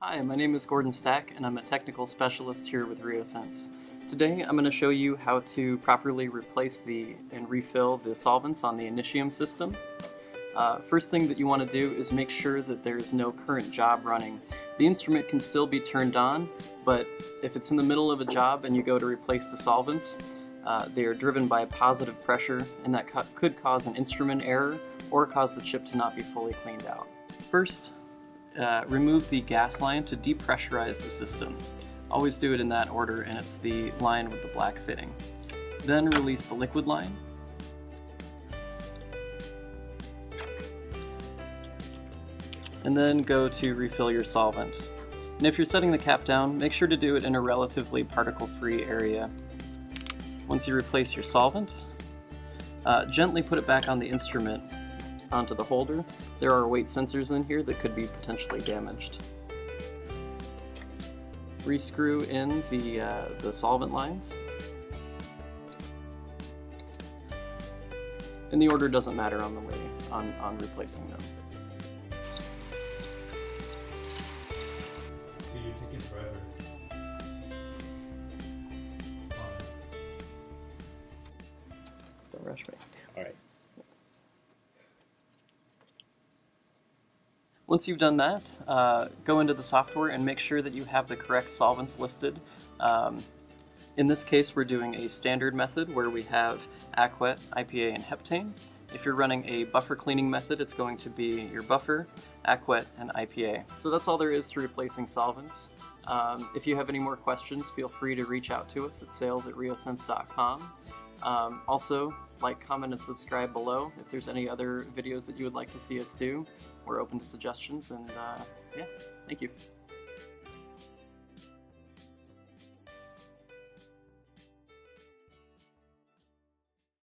Hi, my name is Gordon Stack, and I'm a technical specialist here with RioSense. Today, I'm going to show you how to properly replace and refill the solvents on the Initium system. First thing that you want to do is make sure that there's no current job running. The instrument can still be turned on, but if it's in the middle of a job and you go to replace the solvents, they are driven by positive pressure, and that could cause an instrument error or cause the chip to not be fully cleaned out. First, remove the gas line to depressurize the system. Always do it in that order, and it's the line with the black fitting. Then release the liquid line. And then go to refill your solvent. And if you're setting the cap down, make sure to do it in a relatively particle-free area. Once you replace your solvent, gently put it back on the instrument onto the holder. There are weight sensors in here that could be potentially damaged. Rescrew in the solvent lines. And the order doesn't matter on the way on replacing them. Dude, you're taking forever. Don't rush me. Alright. Once you've done that, go into the software and make sure that you have the correct solvents listed. In this case, we're doing a standard method where we have AQUET, IPA, and heptane. If you're running a buffer cleaning method, it's going to be your buffer, AQUET, and IPA. So that's all there is to replacing solvents. If you have any more questions, feel free to reach out to us at sales@riosense.com. Also, like, comment, and subscribe below. If there's any other videos that you would like to see us do, we're open to suggestions, and yeah, thank you.